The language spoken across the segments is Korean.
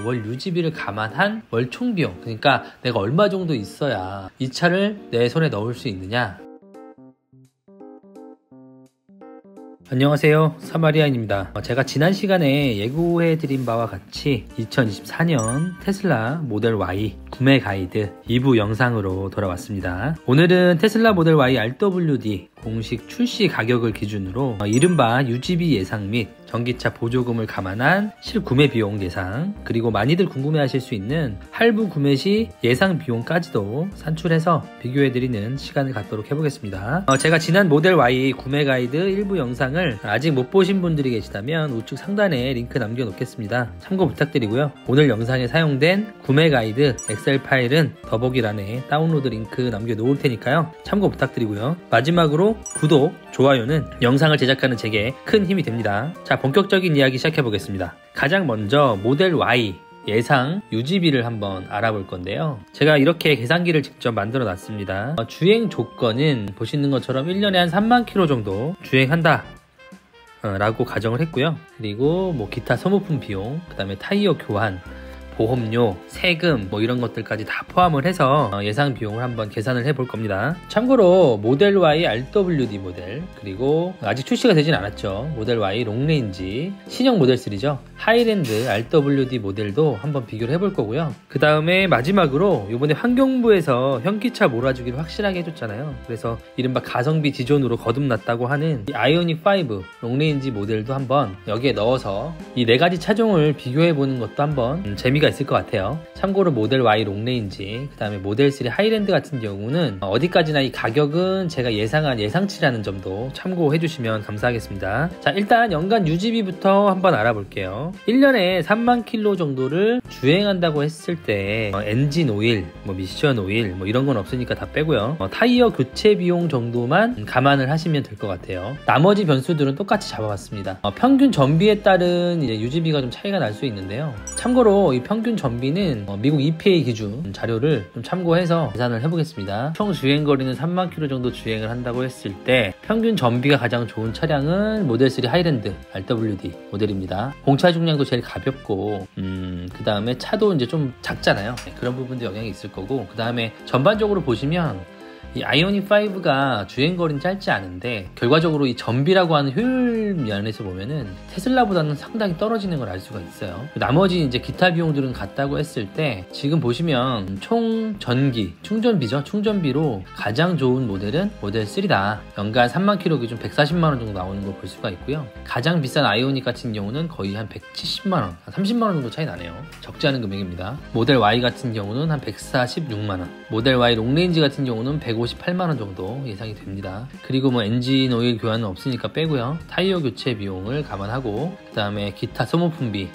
월 유지비를 감안한 월 총비용, 그러니까 내가 얼마 정도 있어야 이 차를 내 손에 넣을 수 있느냐. 안녕하세요, 사마리안입니다. 제가 지난 시간에 예고해드린 바와 같이 2024년 테슬라 모델 Y 구매 가이드 2부 영상으로 돌아왔습니다. 오늘은 테슬라 모델 Y RWD 공식 출시 가격을 기준으로 이른바 유지비 예상 및 전기차 보조금을 감안한 실구매 비용 예상, 그리고 많이들 궁금해하실 수 있는 할부 구매 시 예상 비용까지도 산출해서 비교해드리는 시간을 갖도록 해보겠습니다. 제가 지난 모델 Y 구매 가이드 일부 영상을 아직 못 보신 분들이 계시다면 우측 상단에 링크 남겨놓겠습니다. 참고 부탁드리고요. 오늘 영상에 사용된 구매 가이드 엑셀 파일은 더보기란에 다운로드 링크 남겨놓을 테니까요. 참고 부탁드리고요. 마지막으로 구독, 좋아요는 영상을 제작하는 제게 큰 힘이 됩니다. 자, 본격적인 이야기 시작해보겠습니다. 가장 먼저 모델 Y 예상 유지비를 한번 알아볼 건데요. 제가 이렇게 계산기를 직접 만들어 놨습니다. 주행 조건은 보시는 것처럼 1년에 한 3만 킬로 정도 주행한다 라고 가정을 했고요. 그리고 기타 소모품 비용, 그 다음에 타이어 교환, 보험료, 세금 이런 것들까지 다 포함을 해서 예상 비용을 한번 계산을 해볼 겁니다. 참고로 모델 Y RWD 모델, 그리고 아직 출시가 되진 않았죠. 모델 Y 롱레인지 신형 모델 3죠. 하이랜드 RWD 모델도 한번 비교를 해볼 거고요. 그 다음에 마지막으로 이번에 환경부에서 현기차 몰아주기를 확실하게 해줬잖아요. 그래서 이른바 가성비 지존으로 거듭났다고 하는 이 아이오닉 5 롱레인지 모델도 한번 여기에 넣어서 이 네 가지 차종을 비교해보는 것도 한번 재미가 있을 것 같아요. 참고로 모델 Y 롱레인지, 그 다음에 모델 3 하이랜드 같은 경우는 어디까지나 이 가격은 제가 예상한 예상치라는 점도 참고해 주시면 감사하겠습니다. 자, 일단 연간 유지비부터 한번 알아볼게요. 1년에 3만 킬로 정도를 주행한다고 했을 때 엔진 오일, 미션 오일 이런 건 없으니까 다 빼고요. 타이어 교체 비용 정도만 감안을 하시면 될 것 같아요. 나머지 변수들은 똑같이 잡아봤습니다. 평균 전비에 따른 이제 유지비가 좀 차이가 날 수 있는데요. 참고로 이 평균 전비는 미국 EPA 기준 자료를 좀 참고해서 계산을 해보겠습니다. 총 주행거리는 3만 킬로 정도 주행을 한다고 했을 때 평균 전비가 가장 좋은 차량은 모델 3 하이랜드 RWD 모델입니다. 공차 중량도 제일 가볍고 그 다음에 차도 이제 좀 작잖아요. 그런 부분도 영향이 있을 거고, 그 다음에 전반적으로 보시면 이 아이오닉 5가 주행거리는 짧지 않은데 결과적으로 이 전비라고 하는 효율 면에서 보면은 테슬라보다는 상당히 떨어지는 걸 알 수가 있어요. 나머지 이제 기타 비용들은 같다고 했을 때 지금 보시면 총 전기, 충전비죠. 충전비로 가장 좋은 모델은 모델 3다. 연간 3만 킬로 기준 140만원 정도 나오는 걸 볼 수가 있고요. 가장 비싼 아이오닉 같은 경우는 거의 한 170만원, 한 30만원 정도 차이 나네요. 적지 않은 금액입니다. 모델 Y 같은 경우는 한 146만원, 모델 Y 롱레인지 같은 경우는 158만원 정도 예상이 됩니다. 그리고 엔진 오일 교환은 없으니까 빼고요. 타이어 교체 비용을 감안하고, 그 다음에 기타 소모품비,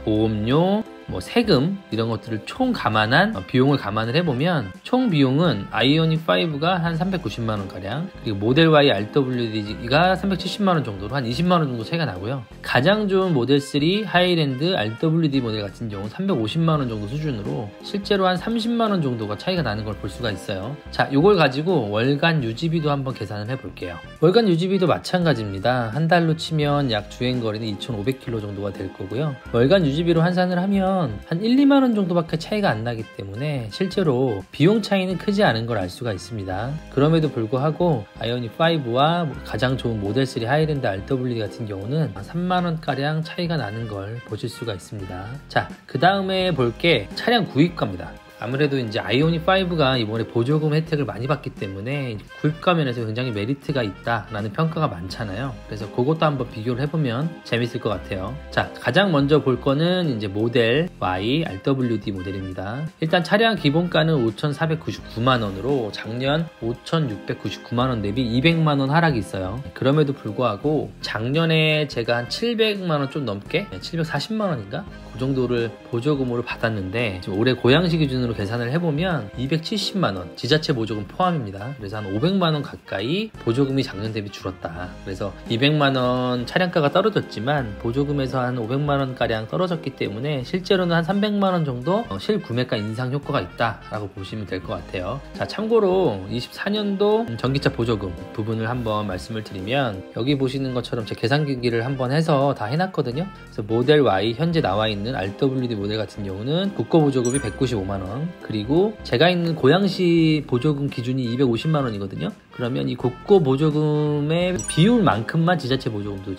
보험료, 세금 이런 것들을 총 감안한 비용을 감안을 해보면 총 비용은 아이오닉 5가 한 390만원 가량, 그리고 모델 Y RWD가 370만원 정도로 한 20만원 정도 차이가 나고요. 가장 좋은 모델 3 하이랜드 RWD 모델 같은 경우는 350만원 정도 수준으로 실제로 한 30만원 정도가 차이가 나는 걸 볼 수가 있어요. 자, 요걸 가지고 월간 유지비도 한번 계산을 해볼게요. 월간 유지비도 마찬가지입니다. 한 달로 치면 약 주행거리는 2,500km 정도가 될 거고요. 월간 유지비로 환산을 하면 한 1, 2만원 정도밖에 차이가 안 나기 때문에 실제로 비용 차이는 크지 않은 걸 알 수가 있습니다. 그럼에도 불구하고 아이오닉 5와 가장 좋은 모델 3 하이랜드 RWD 같은 경우는 3만원가량 차이가 나는 걸 보실 수가 있습니다. 자, 그 다음에 볼 게 차량 구입가입니다. 아무래도 이제 아이오닉 5가 이번에 보조금 혜택을 많이 받기 때문에 구입가 면에서 굉장히 메리트가 있다라는 평가가 많잖아요. 그래서 그것도 한번 비교를 해보면 재밌을 것 같아요. 자, 가장 먼저 볼 거는 이제 모델 Y RWD 모델입니다. 일단 차량 기본가는 5,499만원으로 작년 5,699만원 대비 200만원 하락이 있어요. 그럼에도 불구하고 작년에 제가 한 700만원 좀 넘게 740만원인가? 그 정도를 보조금으로 받았는데 지금 올해 고양시 기준으로 기준으로 계산을 해보면 270만원 지자체 보조금 포함입니다. 그래서 한 500만원 가까이 보조금이 작년 대비 줄었다. 그래서 200만원 차량가가 떨어졌지만 보조금에서 한 500만원가량 떨어졌기 때문에 실제로는 한 300만원 정도 실구매가 인상 효과가 있다라고 보시면 될 것 같아요. 자, 참고로 24년도 전기차 보조금 부분을 한번 말씀을 드리면 여기 보시는 것처럼 제 계산기기를 한번 해서 다 해놨거든요. 그래서 모델 Y 현재 나와 있는 RWD 모델 같은 경우는 국고 보조금이 195만원, 그리고 제가 있는 고양시 보조금 기준이 250만원이거든요. 그러면 이 국고 보조금의 비율만큼만 지자체 보조금도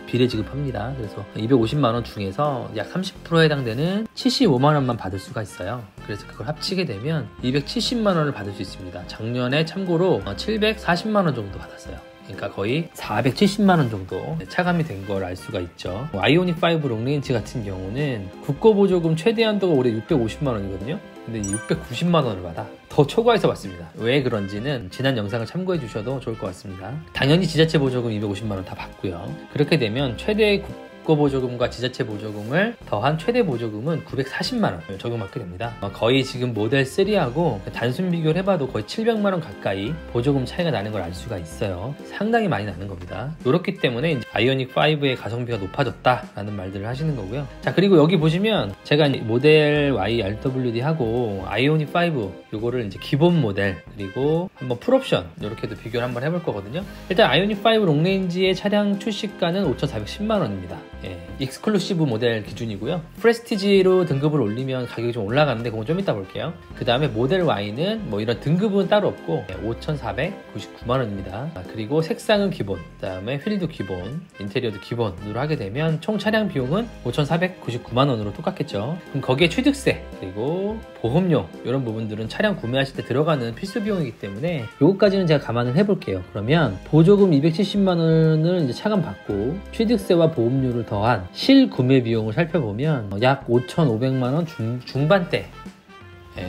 비례 지급합니다. 그래서 250만원 중에서 약 30%에 해당되는 75만원만 받을 수가 있어요. 그래서 그걸 합치게 되면 270만원을 받을 수 있습니다. 작년에 참고로 740만원 정도 받았어요. 그러니까 거의 470만원 정도 차감이 된 걸 알 수가 있죠. 아이오닉 5 롱레인지 같은 경우는 국고 보조금 최대 한도가 올해 650만원이거든요. 근데 690만원을 받아 더 초과해서 받습니다. 왜 그런지는 지난 영상을 참고해 주셔도 좋을 것 같습니다. 당연히 지자체 보조금 250만원 다 받고요. 그렇게 되면 최대 국고 보조금과 지자체 보조금을 더한 최대 보조금은 940만원을 적용받게 됩니다. 거의 지금 모델 3하고 단순 비교를 해봐도 거의 700만원 가까이 보조금 차이가 나는 걸 알 수가 있어요. 상당히 많이 나는 겁니다. 그렇기 때문에 아이오닉 5의 가성비가 높아졌다라는 말들을 하시는 거고요. 자, 그리고 여기 보시면 제가 모델 Y RWD 하고 아이오닉 5 요거를 이제 기본 모델 그리고 한번 풀옵션 이렇게도 비교를 한번 해볼 거거든요. 일단 아이오닉 5 롱레인지의 차량 출시가는 5,410만원입니다. 예, 익스클루시브 모델 기준이고요. 프레스티지로 등급을 올리면 가격이 좀 올라가는데 그건 좀 이따 볼게요. 그 다음에 모델 Y는 뭐 이런 등급은 따로 없고 5,499만원입니다. 그리고 색상은 기본, 그 다음에 휠도 기본, 인테리어도 기본으로 하게 되면 총 차량 비용은 5,499만원으로 똑같겠죠. 그럼 거기에 취득세 그리고 보험료 이런 부분들은 차량 구매하실 때 들어가는 필수 비용이기 때문에 요것까지는 제가 감안을 해볼게요. 그러면 보조금 270만원을 이제 차감받고 취득세와 보험료를 더한 실구매 비용을 살펴보면 약 5,500만원 중반대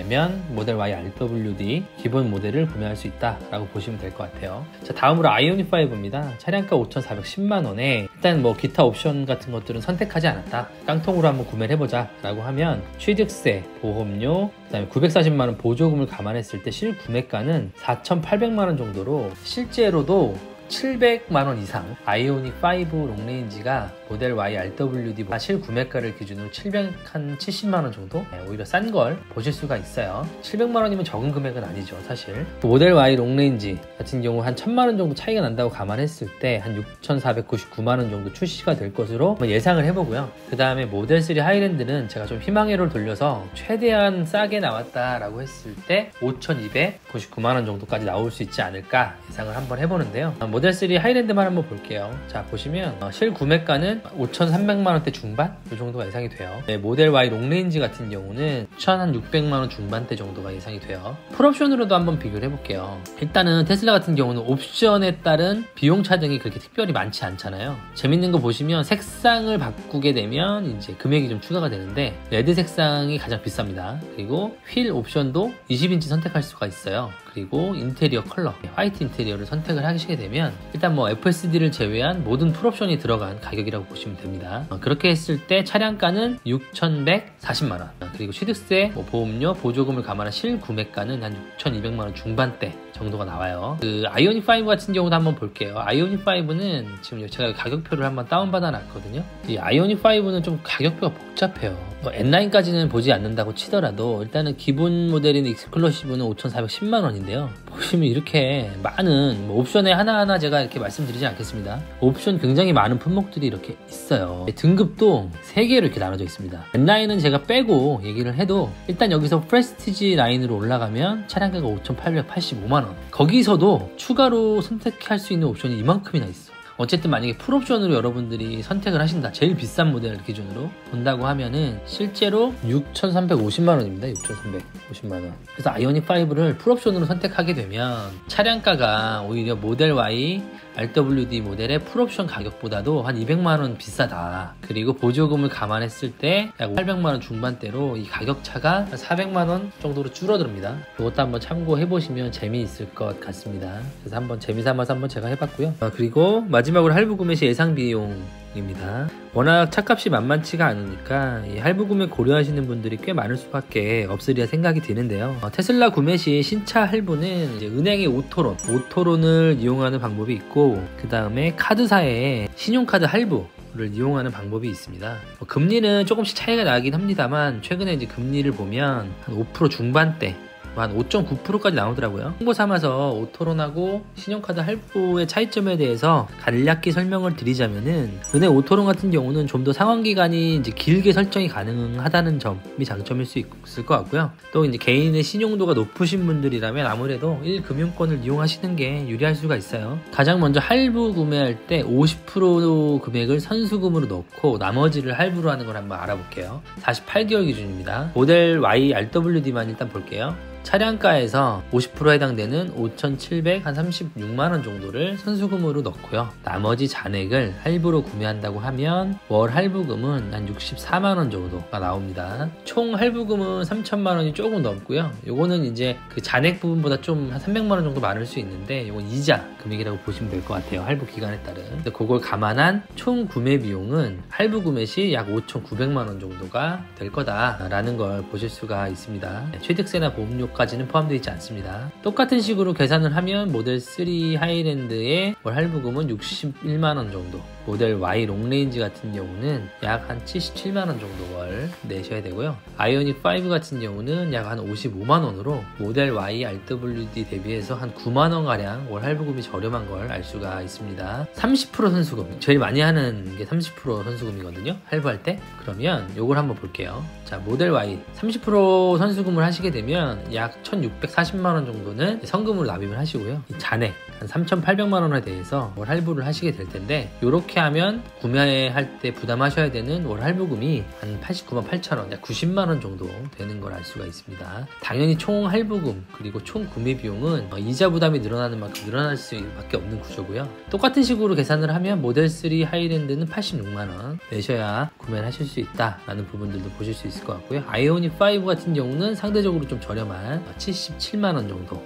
면 모델 Y RWD 기본 모델을 구매할 수 있다라고 보시면 될 것 같아요. 자, 다음으로 아이오닉 5입니다. 차량가 5,410만원에 일단 뭐 기타 옵션 같은 것들은 선택하지 않았다. 깡통으로 한번 구매를 해보자 라고 하면 취득세, 보험료, 그 다음에 940만원 보조금을 감안했을 때 실구매가는 4,800만원 정도로 실제로도 700만원 이상 아이오닉 5 롱레인지가 모델 Y RWD 실구매가를 기준으로 770만원 정도 오히려 싼 걸 보실 수가 있어요. 700만원이면 적은 금액은 아니죠 사실. 모델 Y 롱레인지 같은 경우 한 1000만원 정도 차이가 난다고 감안했을 때 한 6,499만원 정도 출시가 될 것으로 예상을 해보고요. 그 다음에 모델 3 하이랜드는 제가 좀 희망회로를 돌려서 최대한 싸게 나왔다라고 했을 때 5,299만원 정도까지 나올 수 있지 않을까 예상을 한번 해보는데요. 모델 3 하이랜드만 한번 볼게요. 자, 보시면 실구매가는 5,300만원대 중반? 이 정도가 예상이 돼요. 네, 모델 Y 롱레인지 같은 경우는 1,600만원 중반대 정도가 예상이 돼요. 풀옵션으로도 한번 비교를 해볼게요. 일단은 테슬라 같은 경우는 옵션에 따른 비용 차등이 그렇게 특별히 많지 않잖아요. 재밌는 거 보시면 색상을 바꾸게 되면 이제 금액이 좀 추가가 되는데 레드 색상이 가장 비쌉니다. 그리고 휠 옵션도 20인치 선택할 수가 있어요. 그리고 인테리어 컬러, 화이트 인테리어를 선택을 하시게 되면 일단 뭐 FSD를 제외한 모든 풀옵션이 들어간 가격이라고 보시면 됩니다. 그렇게 했을 때 차량가는 6,140만원, 그리고 취득세, 보험료, 보조금을 감안한 실구매가는 한 6,200만원 중반대 정도가 나와요. 그 아이오닉 5 같은 경우도 한번 볼게요. 아이오닉 5는 지금 제가 가격표를 한번 다운받아 놨거든요. 이 아이오닉 5는 좀 가격표가 복잡해요. N9까지는 보지 않는다고 치더라도 일단은 기본 모델인 익스클루시브는 5,410만원인데요. 보시면 이렇게 많은 옵션에 하나하나 제가 이렇게 말씀드리지 않겠습니다. 옵션 굉장히 많은 품목들이 이렇게 있어요. 등급도 3개로 이렇게 나눠져 있습니다. N9은 제가 빼고 얘기를 해도 일단 여기서 프레스티지 라인으로 올라가면 차량가가 5,885만원. 거기서도 추가로 선택할 수 있는 옵션이 이만큼이나 있어. 어쨌든 만약에 풀옵션으로 여러분들이 선택을 하신다, 제일 비싼 모델 기준으로 본다고 하면은 실제로 6,350만원입니다. 6,350만원. 그래서 아이오닉 5를 풀옵션으로 선택하게 되면 차량가가 오히려 모델 Y RWD 모델의 풀옵션 가격보다도 한 200만원 비싸다. 그리고 보조금을 감안했을 때 약 800만원 중반대로 이 가격차가 400만원 정도로 줄어듭니다. 이것도 한번 참고해보시면 재미있을 것 같습니다. 그래서 한번 재미삼아서 한번 제가 해봤고요. 그리고 마지막으로 할부 구매 시 예상 비용 입니다. 워낙 차값이 만만치가 않으니까 이 할부 구매 고려하시는 분들이 꽤 많을 수밖에 없으리라 생각이 드는데요. 테슬라 구매 시 신차 할부는 이제 은행의 오토론을 이용하는 방법이 있고, 그 다음에 카드사의 신용카드 할부를 이용하는 방법이 있습니다. 금리는 조금씩 차이가 나긴 합니다만, 최근에 이제 금리를 보면 한 5% 중반대, 한 5.9%까지 나오더라고요. 홍보 삼아서 오토론하고 신용카드 할부의 차이점에 대해서 간략히 설명을 드리자면은, 은행 오토론 같은 경우는 좀 더 상환기간이 이제 길게 설정이 가능하다는 점이 장점일 수 있을 것 같고요. 또 이제 개인의 신용도가 높으신 분들이라면 아무래도 1금융권을 이용하시는 게 유리할 수가 있어요. 가장 먼저 할부 구매할 때 50% 금액을 선수금으로 넣고 나머지를 할부로 하는 걸 한번 알아볼게요. 48개월 기준입니다. 모델 Y RWD만 일단 볼게요. 차량가에서 50% 해당되는 5,736만원 정도를 선수금으로 넣고요. 나머지 잔액을 할부로 구매한다고 하면 월 할부금은 한 64만원 정도가 나옵니다. 총 할부금은 3천만원이 조금 넘고요. 요거는 이제 그 잔액 부분보다 좀 한 300만원 정도 많을 수 있는데, 요건 이자 금액이라고 보시면 될 것 같아요. 할부 기간에 따른. 근데 그걸 감안한 총 구매 비용은 할부 구매 시 약 5,900만원 정도가 될 거다라는 걸 보실 수가 있습니다. 취득세나 보험료 까지는 포함되어 있지 않습니다. 똑같은 식으로 계산을 하면 모델 3 하이랜드의 월 할부금은 61만원 정도, 모델 Y 롱레인지 같은 경우는 약 한 77만원 정도 월 내셔야 되고요. 아이오닉 5 같은 경우는 약 한 55만원으로 모델 Y RWD 대비해서 한 9만원가량 월 할부금이 저렴한 걸 알 수가 있습니다. 30% 선수금, 제일 많이 하는 게 30% 선수금이거든요, 할부할 때. 그러면 요걸 한번 볼게요. 자, 모델 Y 30% 선수금을 하시게 되면 약 1,640만원 정도는 성금으로 납입을 하시고요. 이 잔액 한 3,800만원에 대해서 월 할부를 하시게 될 텐데, 요렇게 하면 구매할 때 부담하셔야 되는 월 할부금이 한 89만 8천원, 약 90만원 정도 되는 걸 알 수가 있습니다. 당연히 총 할부금 그리고 총 구매 비용은 이자 부담이 늘어나는 만큼 늘어날 수밖에 없는 구조고요. 똑같은 식으로 계산을 하면 모델 3 하이랜드는 86만원 내셔야 구매를 하실 수 있다라는 부분들도 보실 수 있을 것 같고요. 아이오닉 5 같은 경우는 상대적으로 좀 저렴한 77만원 정도,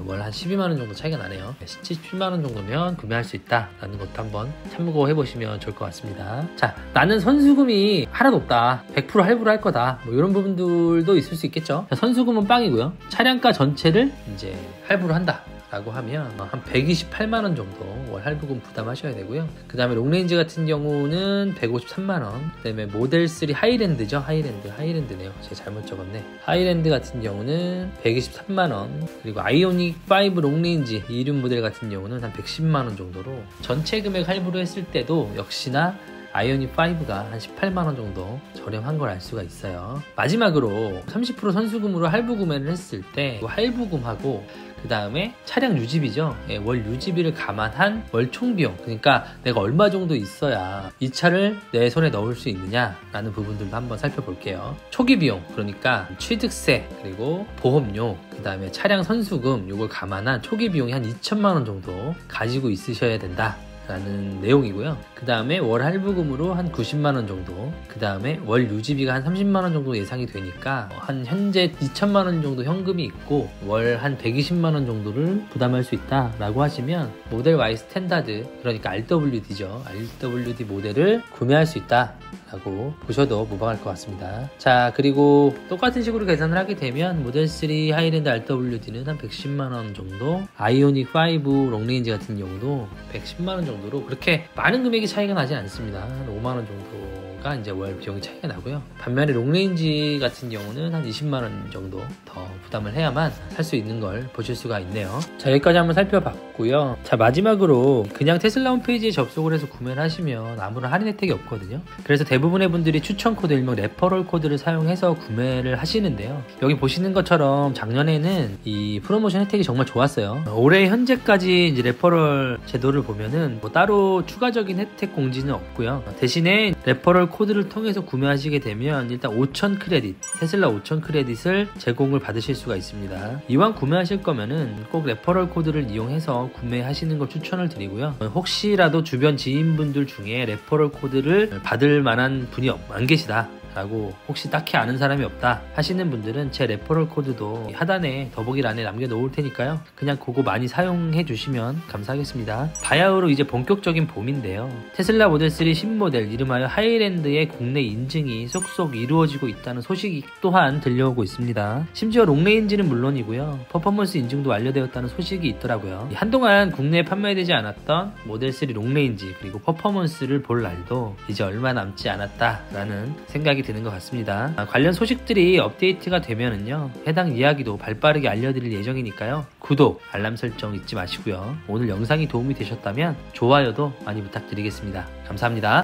월 한 12만원 정도 차이가 나네요. 77만원 정도면 구매할 수 있다라는 것도 한번 참고해 보시면 좋을 것 같습니다. 자, 나는 선수금이 하나도 없다, 100% 할부를 할 거다, 뭐 이런 부분들도 있을 수 있겠죠. 자, 선수금은 빵이고요. 차량가 전체를 이제 할부를 한다 라고 하면 한 128만원 정도 월 할부금 부담하셔야 되고요. 그 다음에 롱레인지 같은 경우는 153만원, 그 다음에 모델 3 하이랜드죠. 하이랜드네요. 제가 잘못 적었네. 하이랜드 같은 경우는 123만원, 그리고 아이오닉 5 롱레인지 이륜 모델 같은 경우는 한 110만원 정도로, 전체 금액 할부로 했을 때도 역시나 아이오닉 5가 한 18만원 정도 저렴한 걸 알 수가 있어요. 마지막으로 30% 선수금으로 할부 구매를 했을 때 할부금하고 그 다음에 차량 유지비죠. 월 유지비를 감안한 월 총비용, 그러니까 내가 얼마 정도 있어야 이 차를 내 손에 넣을 수 있느냐라는 부분들도 한번 살펴볼게요. 초기 비용, 그러니까 취득세 그리고 보험료, 그 다음에 차량 선수금, 이걸 감안한 초기 비용이 한 2천만원 정도 가지고 있으셔야 된다 라는 내용이고요. 그 다음에 월 할부금으로 한 90만원 정도, 그 다음에 월 유지비가 한 30만원 정도 예상이 되니까 한 현재 2천만원 정도 현금이 있고 월 한 120만원 정도를 부담할 수 있다 라고 하시면 모델 Y 스탠다드, 그러니까 RWD죠. RWD 모델을 구매할 수 있다 라고 보셔도 무방할 것 같습니다. 자, 그리고 똑같은 식으로 계산을 하게 되면 모델 3 하이랜드 RWD는 한 110만원 정도, 아이오닉 5 롱레인지 같은 경우도 110만원 정도로 그렇게 많은 금액이 차이가 나지 않습니다. 한 5만원 정도가 이제 월 비용이 차이가 나고요. 반면에 롱레인지 같은 경우는 한 20만원 정도 더 부담을 해야만 살 수 있는 걸 보실 수가 있네요. 자, 여기까지 한번 살펴봤고요. 자, 마지막으로 그냥 테슬라 홈페이지에 접속을 해서 구매를 하시면 아무런 할인 혜택이 없거든요. 그래서 대부분의 분들이 추천 코드, 일명 레퍼럴 코드를 사용해서 구매를 하시는데요. 여기 보시는 것처럼 작년에는 이 프로모션 혜택이 정말 좋았어요. 올해 현재까지 이제 레퍼럴 제도를 보면은 뭐 따로 추가적인 혜택 공지는 없고요. 대신에 레퍼럴 코드를 통해서 구매하시게 되면 일단 5,000 크레딧, 테슬라 5,000 크레딧을 제공을 받으실 수가 있습니다. 이왕 구매하실 거면은 꼭 레퍼럴 코드를 이용해서 구매하시는 걸 추천을 드리고요. 혹시라도 주변 지인분들 중에 레퍼럴 코드를 받을 만한 분이 안 계시다 라고 혹시 딱히 아는 사람이 없다 하시는 분들은 제 레퍼럴 코드도 하단에 더보기란에 남겨놓을 테니까요. 그냥 그거 많이 사용해 주시면 감사하겠습니다. 바야흐로 이제 본격적인 봄인데요. 테슬라 모델 3 신모델 이름하여 하이랜드의 국내 인증이 쏙쏙 이루어지고 있다는 소식이 또한 들려오고 있습니다. 심지어 롱레인지는 물론이고요. 퍼포먼스 인증도 완료되었다는 소식이 있더라고요. 한동안 국내에 판매되지 않았던 모델 3 롱레인지 그리고 퍼포먼스를 볼 날도 이제 얼마 남지 않았다라는 생각이 드는 것 같습니다. 관련 소식들이 업데이트가 되면은요, 해당 이야기도 발빠르게 알려드릴 예정이니까요. 구독, 알람 설정 잊지 마시고요. 오늘 영상이 도움이 되셨다면 좋아요도 많이 부탁드리겠습니다. 감사합니다.